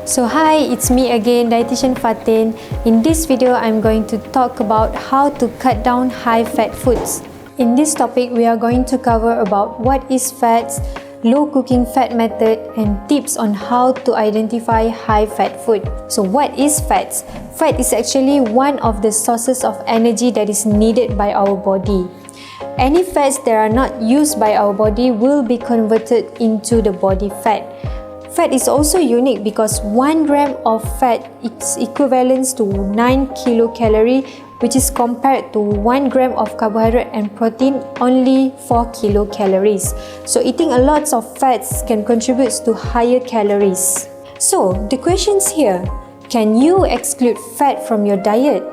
So hi, it's me again, Dietitian Fatin. In this video, I'm going to talk about how to cut down high-fat foods. In this topic, we are going to cover about what is fats, low cooking fat method, and tips on how to identify high-fat food. So what is fats? Fat is actually one of the sources of energy that is needed by our body. Any fats that are not used by our body will be converted into the body fat. Fat is also unique because 1 gram of fat is equivalent to 9 kilocalorie, which is compared to 1 gram of carbohydrate and protein only 4 kilocalories. So eating a lot of fats can contribute to higher calories. So the questions here, can you exclude fat from your diet?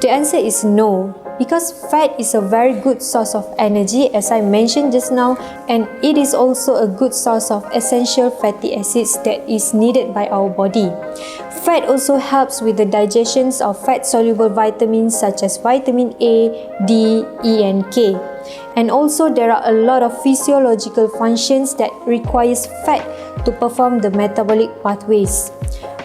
The answer is no, because fat is a very good source of energy, as I mentioned just now, and it is also a good source of essential fatty acids that is needed by our body. Fat also helps with the digestion of fat-soluble vitamins such as vitamin A, D, E, and K. And also there are a lot of physiological functions that requires fat to perform the metabolic pathways.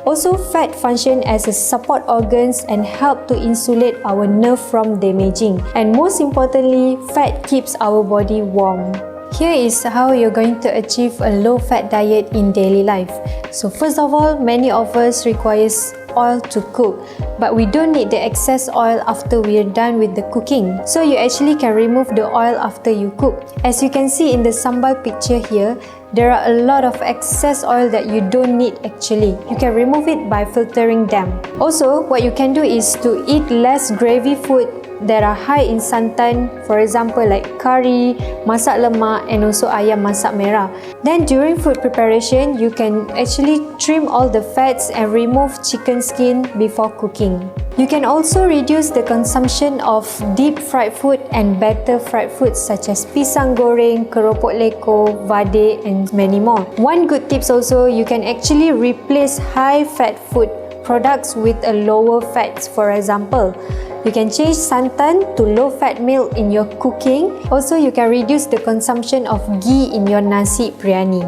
Also, fat function as a support organs and help to insulate our nerve from damaging. And most importantly, fat keeps our body warm. Here is how you're going to achieve a low-fat diet in daily life. So first of all, many of us requires oil to cook, but we don't need the excess oil after we are done with the cooking. So you actually can remove the oil after you cook. As you can see in the sambal picture here, there are a lot of excess oil that you don't need actually. You can remove it by filtering them. Also, what you can do is to eat less gravy food that are high in santan, for example like curry, masak lemak, and also ayam masak merah. Then during food preparation, you can actually trim all the fats and remove chicken skin before cooking. You can also reduce the consumption of deep fried food and batter fried foods such as pisang goreng, keropok leko, vade, and many more. One good tips also, you can actually replace high fat food products with a lower fats. For example, you can change santan to low-fat milk in your cooking. Also, you can reduce the consumption of ghee in your nasi biryani.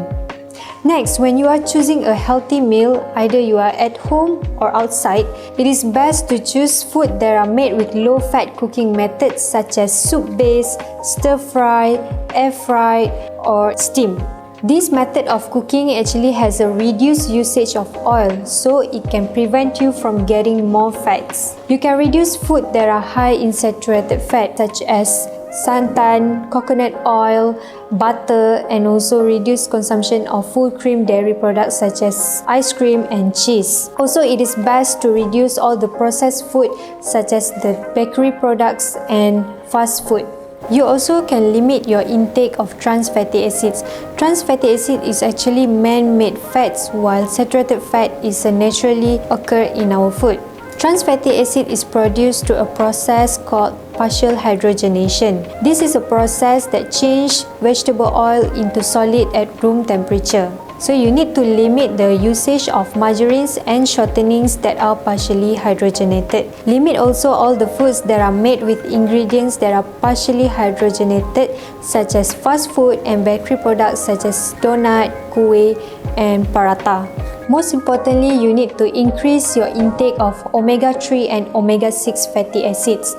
Next, when you are choosing a healthy meal, either you are at home or outside, it is best to choose food that are made with low-fat cooking methods such as soup-based, stir-fry, air-fried, or steam. This method of cooking actually has a reduced usage of oil, so it can prevent you from getting more fats. You can reduce food that are high in saturated fat such as santan, coconut oil, butter, and also reduce consumption of full cream dairy products such as ice cream and cheese. Also, it is best to reduce all the processed food such as the bakery products and fast food. You also can limit your intake of trans fatty acids. Trans fatty acid is actually man-made fats, while saturated fat is a naturally occur in our food. Trans fatty acid is produced through a process called partial hydrogenation. This is a process that changes vegetable oil into solid at room temperature. So you need to limit the usage of margarines and shortenings that are partially hydrogenated. Limit also all the foods that are made with ingredients that are partially hydrogenated, such as fast food and bakery products such as donut, kueh, and paratha. Most importantly, you need to increase your intake of omega-3 and omega-6 fatty acids.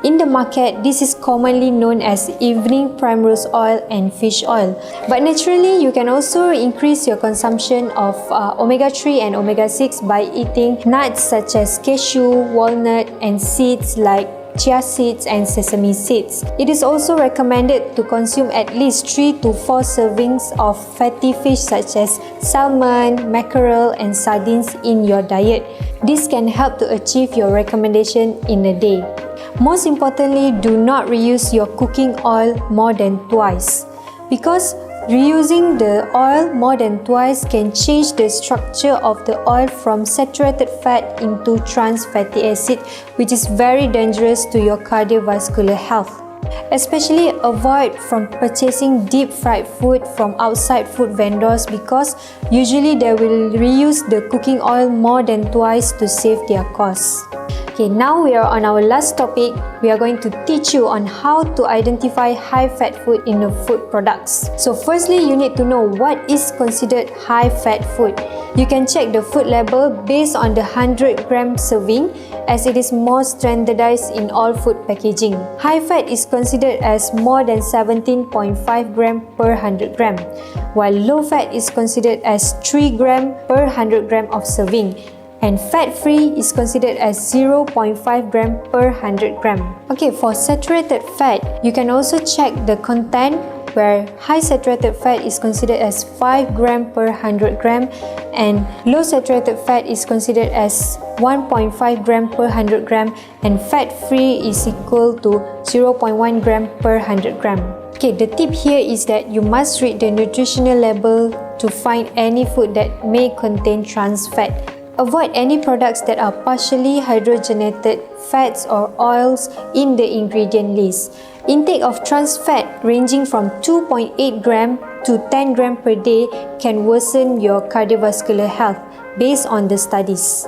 In the market, this is commonly known as evening primrose oil and fish oil. But naturally, you can also increase your consumption of omega-3 and omega-6 by eating nuts such as cashew, walnut, and seeds like chia seeds and sesame seeds. It is also recommended to consume at least 3 to 4 servings of fatty fish such as salmon, mackerel, and sardines in your diet. This can help to achieve your recommendation in a day. Most importantly, do not reuse your cooking oil more than twice, because reusing the oil more than twice can change the structure of the oil from saturated fat into trans fatty acid, which is very dangerous to your cardiovascular health. Especially avoid from purchasing deep fried food from outside food vendors, because usually they will reuse the cooking oil more than twice to save their costs. Okay, now we are on our last topic. We are going to teach you on how to identify high-fat food in the food products. So firstly, you need to know what is considered high-fat food. You can check the food label based on the 100-gram serving, as it is more standardized in all food packaging. High-fat is considered as more than 17.5 gram per 100 gram, while low-fat is considered as 3 gram per 100 gram of serving, and fat-free is considered as 0.5 gram per 100 gram. Okay, for saturated fat, you can also check the content, where high saturated fat is considered as 5 gram per 100 gram and low saturated fat is considered as 1.5 gram per 100 gram, and fat-free is equal to 0.1 gram per 100 gram. Okay, the tip here is that you must read the nutritional label to find any food that may contain trans fat. Avoid any products that are partially hydrogenated fats or oils in the ingredient list. Intake of trans fat ranging from 2.8 gram to 10 gram per day can worsen your cardiovascular health based on the studies.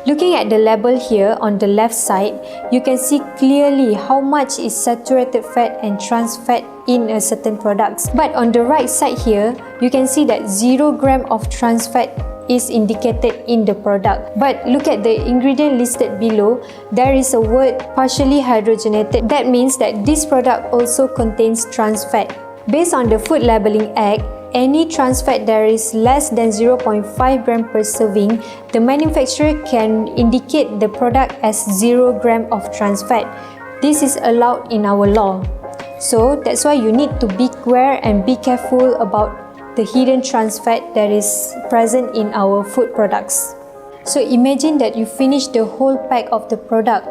Looking at the label here on the left side, you can see clearly how much is saturated fat and trans fat in a certain products. But on the right side here, you can see that 0 gram of trans fat is indicated in the product. But look at the ingredient listed below, there is a word partially hydrogenated. That means that this product also contains trans fat. Based on the Food Labelling Act, any trans fat that is less than 0.5 gram per serving, the manufacturer can indicate the product as 0 gram of trans fat. This is allowed in our law. So that's why you need to be aware and be careful about the hidden trans fat that is present in our food products. So imagine that you finish the whole pack of the product.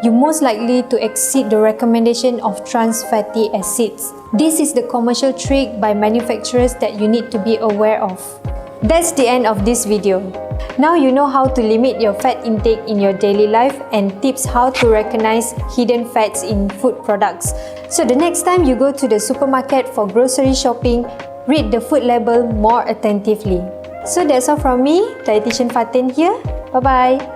You most likely to exceed the recommendation of trans fatty acids. This is the commercial trick by manufacturers that you need to be aware of. That's the end of this video. Now you know how to limit your fat intake in your daily life and tips how to recognize hidden fats in food products. So the next time you go to the supermarket for grocery shopping, read the food label more attentively. So that's all from me, Dietitian Fatin here. Bye-bye.